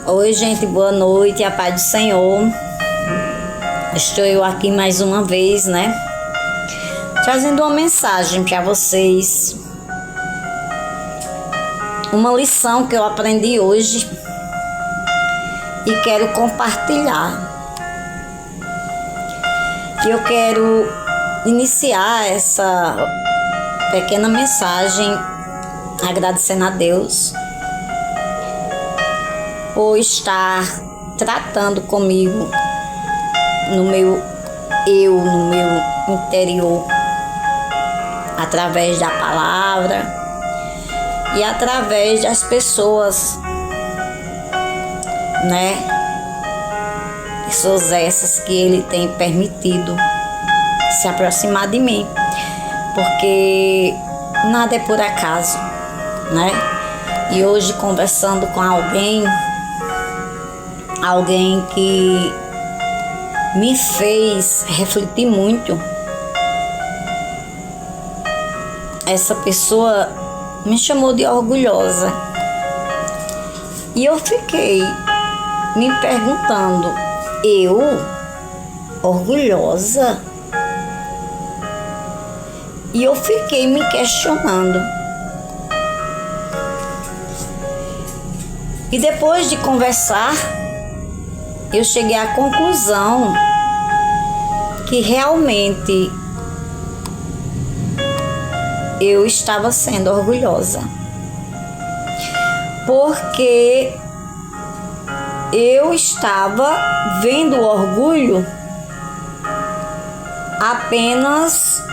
Oi, gente, boa noite, a paz do Senhor. Estou eu aqui mais uma vez, né? Trazendo uma mensagem para vocês. Uma lição que eu aprendi hoje e quero compartilhar. E eu quero iniciar essa pequena mensagem agradecendo a Deus por estar tratando comigo no meu interior, através da palavra e através das pessoas, né? Pessoas essas que Ele tem permitido se aproximar de mim, porque nada é por acaso, né? E hoje, conversando com alguém que me fez refletir muito, essa pessoa me chamou de orgulhosa. E eu fiquei me perguntando, eu orgulhosa? E eu fiquei me questionando. E depois de conversar, eu cheguei à conclusão que realmente eu estava sendo orgulhosa, porque eu estava vendo o orgulho apenas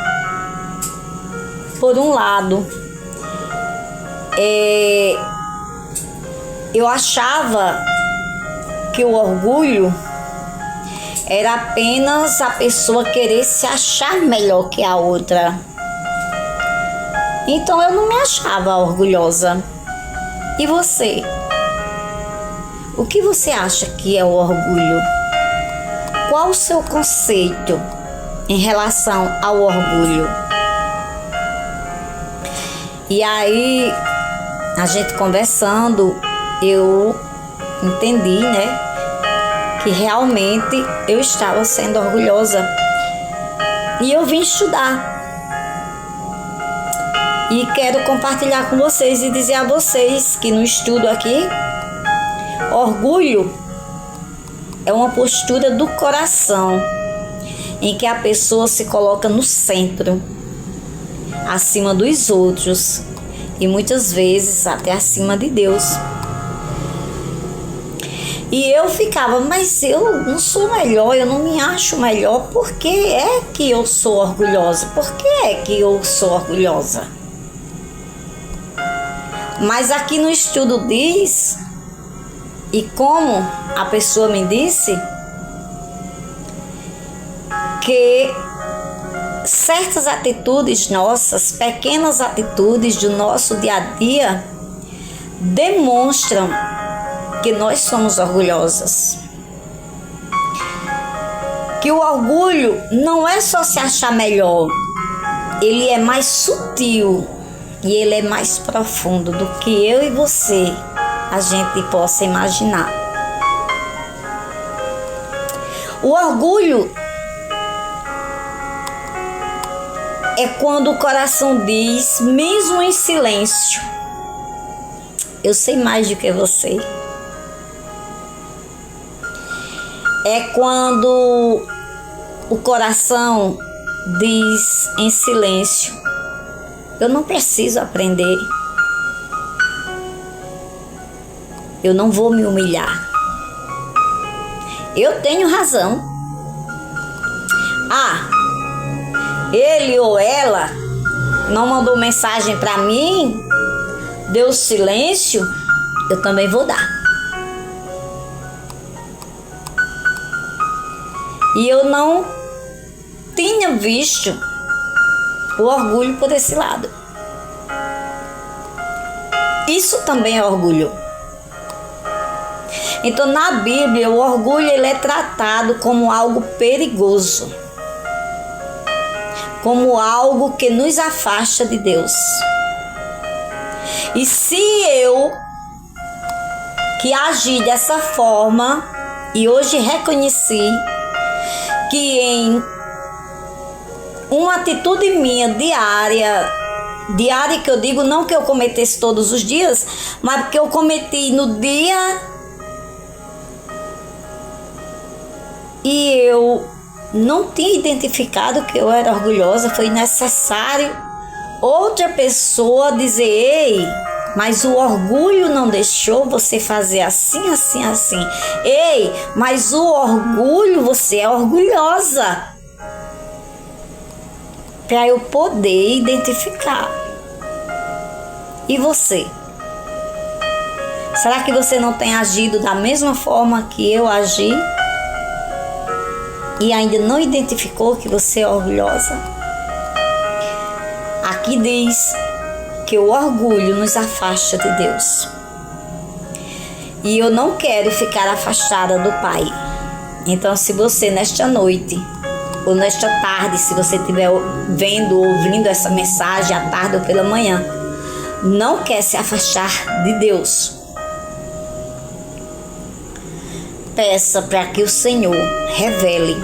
por um lado. Eu achava que o orgulho era apenas a pessoa querer se achar melhor que a outra. Então eu não me achava orgulhosa. E você? O que você acha que é o orgulho? Qual o seu conceito em relação ao orgulho? E aí, a gente conversando, eu entendi, né, que realmente eu estava sendo orgulhosa. E eu vim estudar. E quero compartilhar com vocês e dizer a vocês que no estudo aqui, orgulho é uma postura do coração em que a pessoa se coloca no centro, acima dos outros e muitas vezes até acima de Deus. E eu ficava, mas eu não sou melhor, eu não me acho melhor. Por que é que eu sou orgulhosa? Por que é que eu sou orgulhosa? Mas aqui no estudo diz, e como a pessoa me disse, que certas atitudes nossas, pequenas atitudes do nosso dia a dia, demonstram que nós somos orgulhosas. Que o orgulho não é só se achar melhor, ele é mais sutil e ele é mais profundo do que eu e você a gente possa imaginar. O orgulho é quando o coração diz, mesmo em silêncio, eu sei mais do que você. É quando o coração diz em silêncio, eu não preciso aprender. Eu não vou me humilhar. Eu tenho razão. Ele ou ela não mandou mensagem para mim, deu silêncio, eu também vou dar. E eu não tinha visto o orgulho por esse lado. Isso também é orgulho. Então, na Bíblia, o orgulho ele é tratado como algo perigoso, como algo que nos afasta de Deus. E se eu que agi dessa forma e hoje reconheci que em uma atitude minha diária que eu digo não que eu cometesse todos os dias, mas porque eu cometi no dia e eu não tinha identificado que eu era orgulhosa, foi necessário outra pessoa dizer: ei, mas o orgulho não deixou você fazer assim, assim, assim. Ei, mas o orgulho, você é orgulhosa. Para eu poder identificar. E você? Será que você não tem agido da mesma forma que eu agi? E ainda não identificou que você é orgulhosa? Aqui diz que o orgulho nos afasta de Deus. E eu não quero ficar afastada do Pai. Então, se você nesta noite ou nesta tarde, se você estiver vendo ou ouvindo essa mensagem à tarde ou pela manhã, não quer se afastar de Deus, peça para que o Senhor revele.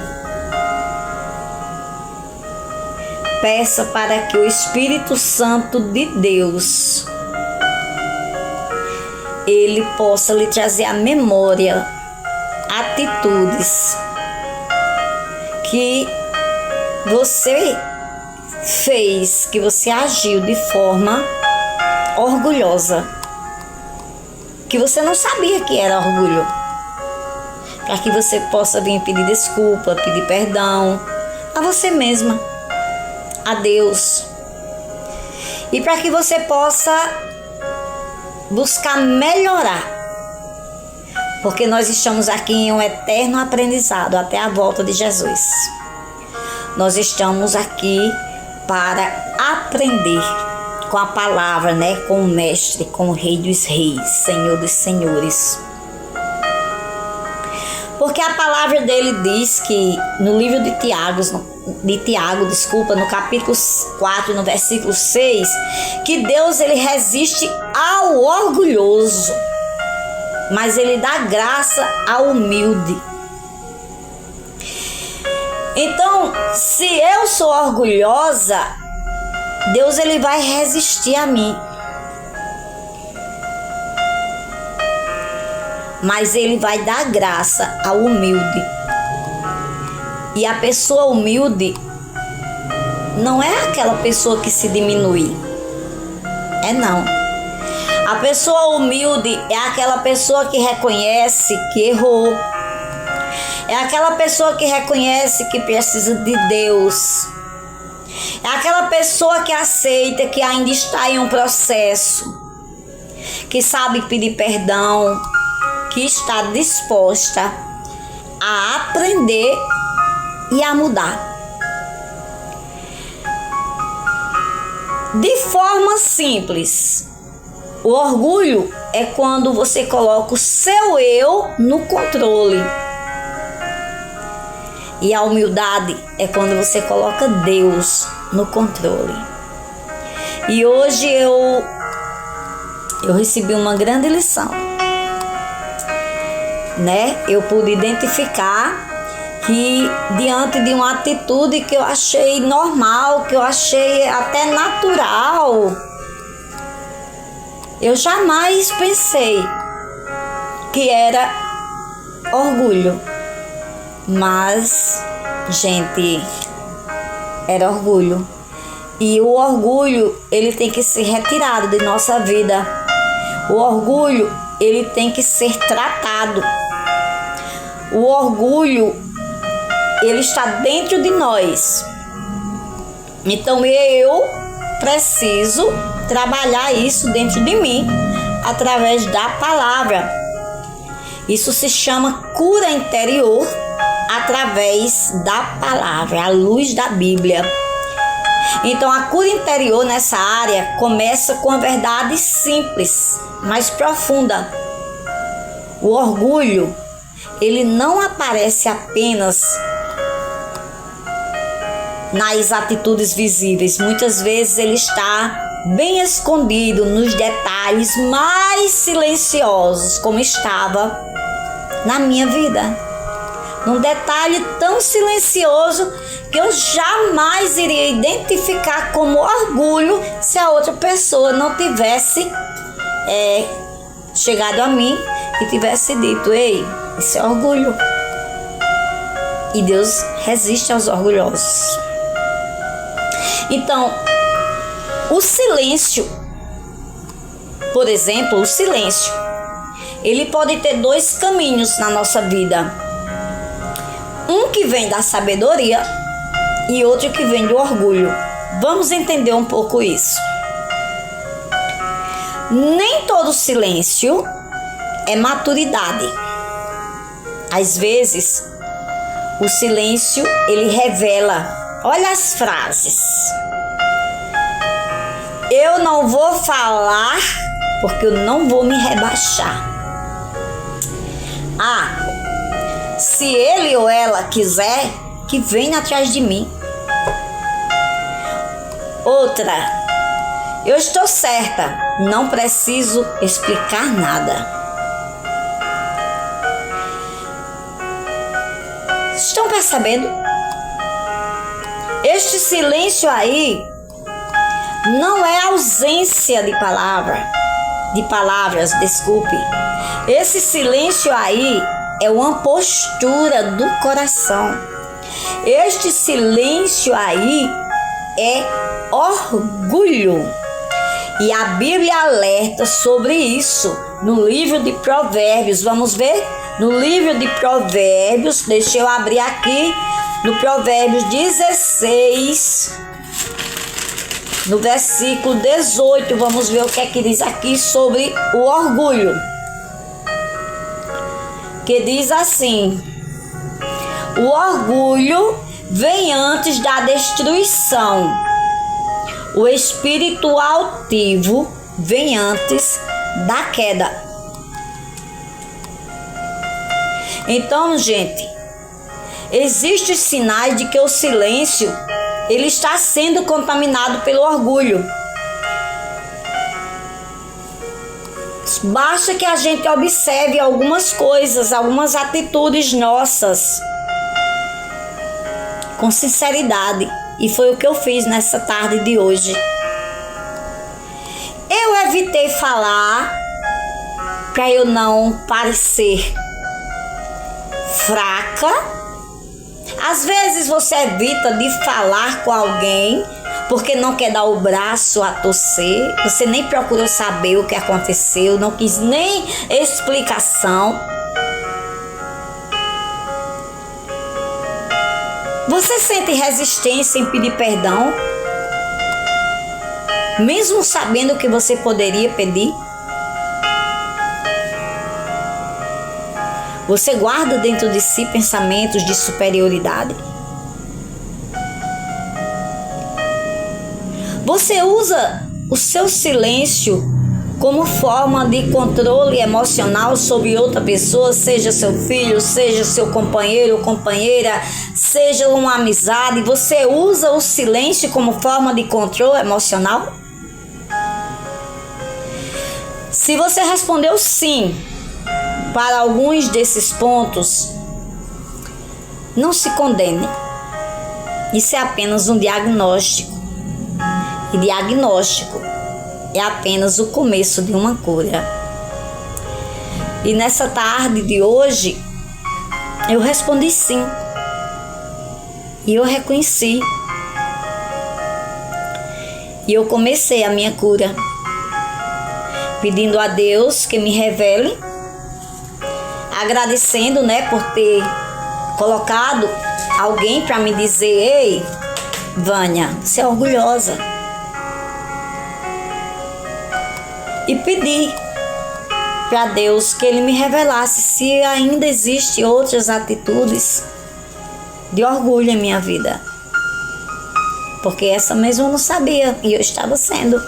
Peça para que o Espírito Santo de Deus, ele possa lhe trazer à memória atitudes que você fez, que você agiu de forma orgulhosa, que você não sabia que era orgulho, para que você possa vir pedir desculpa, pedir perdão a você mesma, a Deus, e para que você possa buscar melhorar, porque nós estamos aqui em um eterno aprendizado até a volta de Jesus. Nós estamos aqui para aprender com a palavra, né? Com o Mestre, com o Rei dos Reis, Senhor dos Senhores. Porque a palavra dele diz que no livro de Tiago, no capítulo 4, no versículo 6, que Deus ele resiste ao orgulhoso, mas ele dá graça ao humilde. Então, se eu sou orgulhosa, Deus ele vai resistir a mim. Mas ele vai dar graça ao humilde. E a pessoa humilde não é aquela pessoa que se diminui. É não. A pessoa humilde é aquela pessoa que reconhece que errou. É aquela pessoa que reconhece que precisa de Deus. É aquela pessoa que aceita que ainda está em um processo. Que sabe pedir perdão. Que está disposta a aprender e a mudar. De forma simples, o orgulho é quando você coloca o seu eu no controle. E a humildade é quando você coloca Deus no controle. E hoje eu recebi uma grande lição. Né? Eu pude identificar que diante de uma atitude que eu achei normal, que eu achei até natural, eu jamais pensei que era orgulho. Mas, gente, era orgulho. E o orgulho, ele tem que ser retirado de nossa vida. O orgulho, ele tem que ser tratado. O orgulho, ele está dentro de nós. Então eu preciso trabalhar isso dentro de mim através da palavra. Isso se chama cura interior através da palavra, a luz da Bíblia. Então a cura interior nessa área começa com a verdade simples, mas profunda. O orgulho, ele não aparece apenas nas atitudes visíveis. Muitas vezes ele está bem escondido nos detalhes mais silenciosos, como estava na minha vida. Num detalhe tão silencioso que eu jamais iria identificar como orgulho se a outra pessoa não tivesse chegado a mim e tivesse dito: ei, isso é orgulho. E Deus resiste aos orgulhosos. Então, o silêncio, por exemplo, o silêncio, ele pode ter dois caminhos na nossa vida. Um que vem da sabedoria e outro que vem do orgulho. Vamos entender um pouco isso. Nem todo silêncio é maturidade. Às vezes, o silêncio, ele revela, olha as frases. Eu não vou falar porque eu não vou me rebaixar. Se ele ou ela quiser, que venha atrás de mim. Outra, eu estou certa, não preciso explicar nada. Estão percebendo? Este silêncio aí não é ausência de palavras, desculpe. Esse silêncio aí é uma postura do coração. Este silêncio aí é orgulho. E a Bíblia alerta sobre isso no livro de Provérbios. Vamos ver? No livro de Provérbios, deixa eu abrir aqui, no Provérbios 16, no versículo 18, vamos ver o que é que diz aqui sobre o orgulho. Que diz assim: o orgulho vem antes da destruição, o espírito altivo vem antes da queda. Então, gente, existem sinais de que o silêncio, ele está sendo contaminado pelo orgulho. Basta que a gente observe algumas coisas, algumas atitudes nossas com sinceridade. E foi o que eu fiz nessa tarde de hoje. Eu evitei falar para eu não parecer fraca. Às vezes você evita de falar com alguém porque não quer dar o braço a torcer, você nem procurou saber o que aconteceu, não quis nem explicação. Você sente resistência em pedir perdão, mesmo sabendo que você poderia pedir? Você guarda dentro de si pensamentos de superioridade? Você usa o seu silêncio como forma de controle emocional sobre outra pessoa, seja seu filho, seja seu companheiro ou companheira, seja uma amizade? Você usa o silêncio como forma de controle emocional? Se você respondeu sim para alguns desses pontos, não se condene. Isso é apenas um diagnóstico. E diagnóstico é apenas o começo de uma cura. E nessa tarde de hoje, eu respondi sim. E eu reconheci. E eu comecei a minha cura, pedindo a Deus que me revele, agradecendo, por ter colocado alguém para me dizer: ei, Vânia, você é orgulhosa. E pedi para Deus que Ele me revelasse se ainda existem outras atitudes de orgulho em minha vida. Porque essa mesmo eu não sabia e eu estava sendo.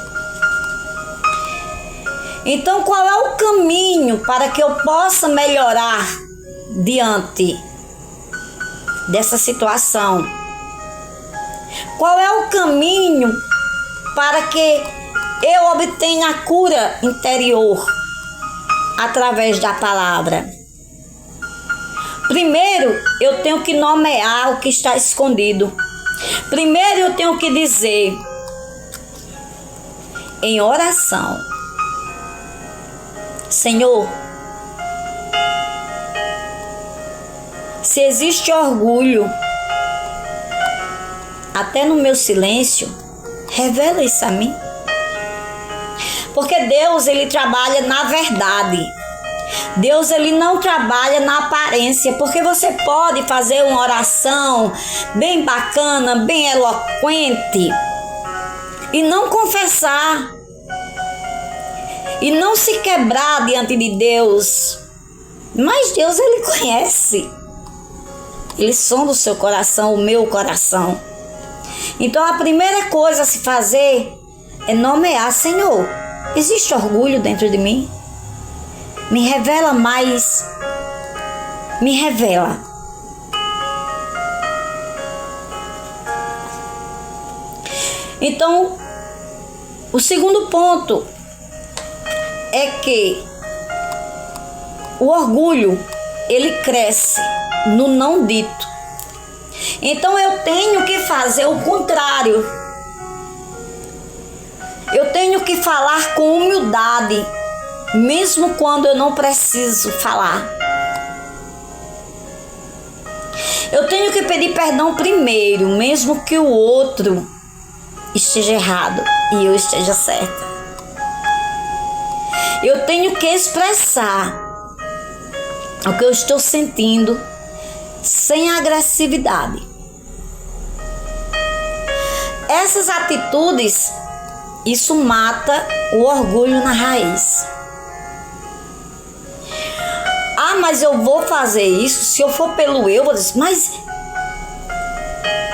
Então, qual é o caminho para que eu possa melhorar diante dessa situação? Qual é o caminho para que eu obtenho a cura interior através da palavra. Primeiro, eu tenho que nomear o que está escondido. Primeiro, eu tenho que dizer em oração: Senhor, se existe orgulho até no meu silêncio, revela isso a mim. Porque Deus, ele trabalha na verdade. Deus, ele não trabalha na aparência, porque você pode fazer uma oração bem bacana, bem eloquente e não confessar e não se quebrar diante de Deus. Mas Deus, ele conhece. Ele sonda o seu coração, o meu coração. Então a primeira coisa a se fazer é nomear: Senhor, existe orgulho dentro de mim? Me revela mais. Me revela. Então, o segundo ponto é que o orgulho, ele cresce no não dito. Então eu tenho que fazer o contrário. Eu tenho que falar com humildade, mesmo quando eu não preciso falar. Eu tenho que pedir perdão primeiro, mesmo que o outro esteja errado e eu esteja certa. Eu tenho que expressar o que eu estou sentindo sem agressividade. Essas atitudes, isso mata o orgulho na raiz. Ah, mas eu vou fazer isso, se eu for pelo eu, vou dizer, mas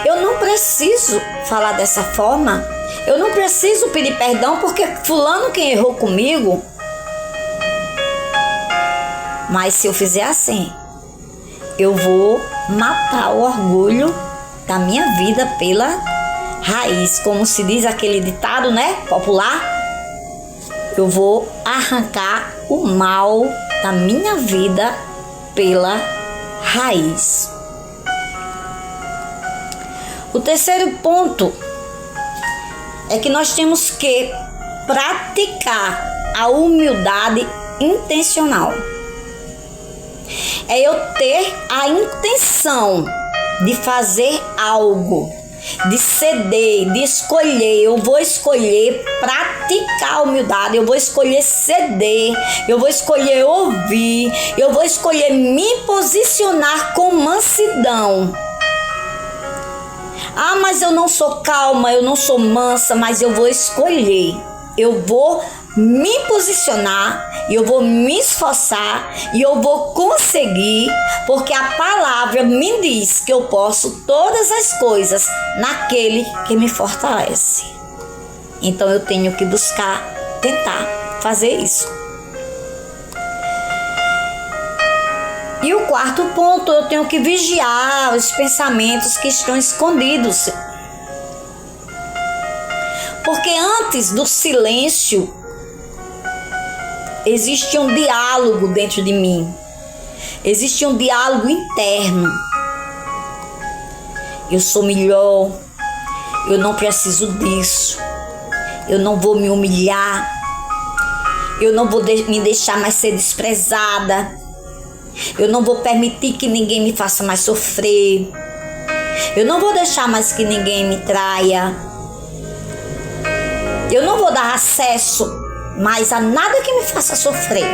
eu não preciso falar dessa forma. Eu não preciso pedir perdão porque fulano quem errou comigo. Mas se eu fizer assim, eu vou matar o orgulho da minha vida pela raiz. Como se diz aquele ditado, né, popular? Eu vou arrancar o mal da minha vida pela raiz. O terceiro ponto é que nós temos que praticar a humildade intencional. É eu ter a intenção de fazer algo, de ceder, de escolher. Eu vou escolher praticar a humildade, eu vou escolher ceder, eu vou escolher ouvir, eu vou escolher me posicionar com mansidão. Ah, mas eu não sou calma, eu não sou mansa, mas eu vou escolher. Eu vou me posicionar, eu vou me esforçar e eu vou conseguir, porque a palavra me diz que eu posso todas as coisas naquele que me fortalece. Então eu tenho que buscar, tentar fazer isso. E o quarto ponto, eu tenho que vigiar os pensamentos que estão escondidos. Porque antes do silêncio, existe um diálogo dentro de mim. Existe um diálogo interno. Eu sou melhor. Eu não preciso disso. Eu não vou me humilhar. Eu não vou me deixar mais ser desprezada. Eu não vou permitir que ninguém me faça mais sofrer. Eu não vou deixar mais que ninguém me traia. Eu não vou dar acesso mais a nada que me faça sofrer.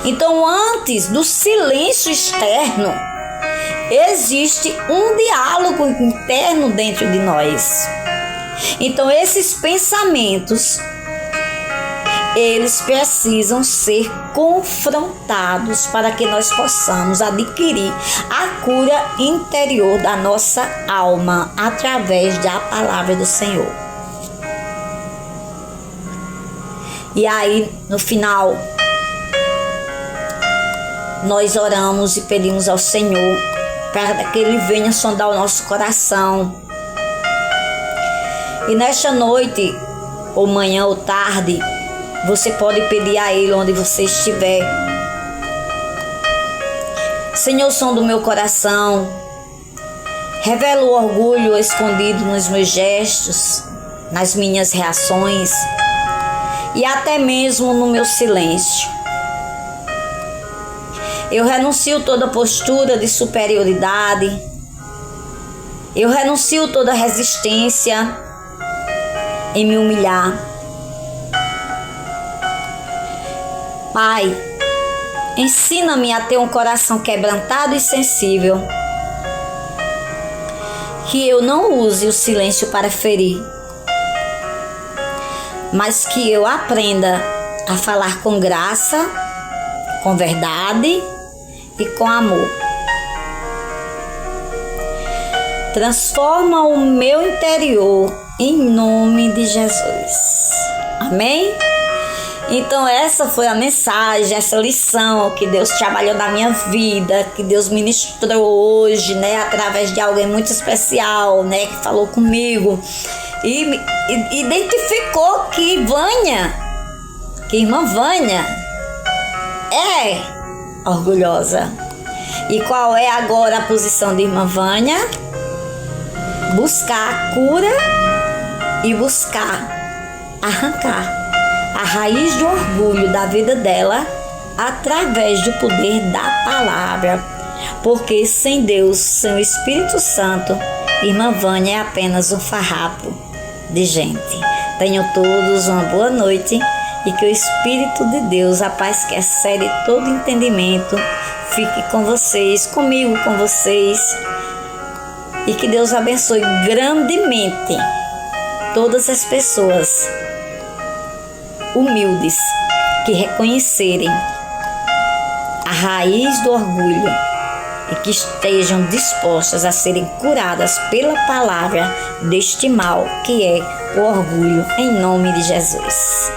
Então, antes do silêncio externo, existe um diálogo interno dentro de nós. Então, esses pensamentos, eles precisam ser confrontados para que nós possamos adquirir a cura interior da nossa alma através da palavra do Senhor. E aí, no final, nós oramos e pedimos ao Senhor para que Ele venha sondar o nosso coração. E nesta noite, ou manhã ou tarde, você pode pedir a Ele onde você estiver. Senhor, som do meu coração, revela o orgulho escondido nos meus gestos, nas minhas reações e até mesmo no meu silêncio. Eu renuncio toda postura de superioridade. Eu renuncio toda resistência em me humilhar. Pai, ensina-me a ter um coração quebrantado e sensível. Que eu não use o silêncio para ferir, mas que eu aprenda a falar com graça, com verdade e com amor. Transforma o meu interior em nome de Jesus. Amém? Então essa foi a mensagem, essa lição que Deus trabalhou na minha vida, que Deus ministrou hoje, né, através de alguém muito especial, né, que falou comigo e identificou que irmã Vânia é orgulhosa. E qual é agora a posição de irmã Vânia? Buscar a cura e buscar arrancar a raiz do orgulho da vida dela através do poder da palavra. Porque sem Deus, sem o Espírito Santo, irmã Vânia é apenas um farrapo de gente. Tenham todos uma boa noite e que o Espírito de Deus, a paz que excede todo entendimento, fique com vocês, comigo, com vocês. E que Deus abençoe grandemente todas as pessoas humildes que reconhecerem a raiz do orgulho e que estejam dispostas a serem curadas pela palavra deste mal que é o orgulho, em nome de Jesus.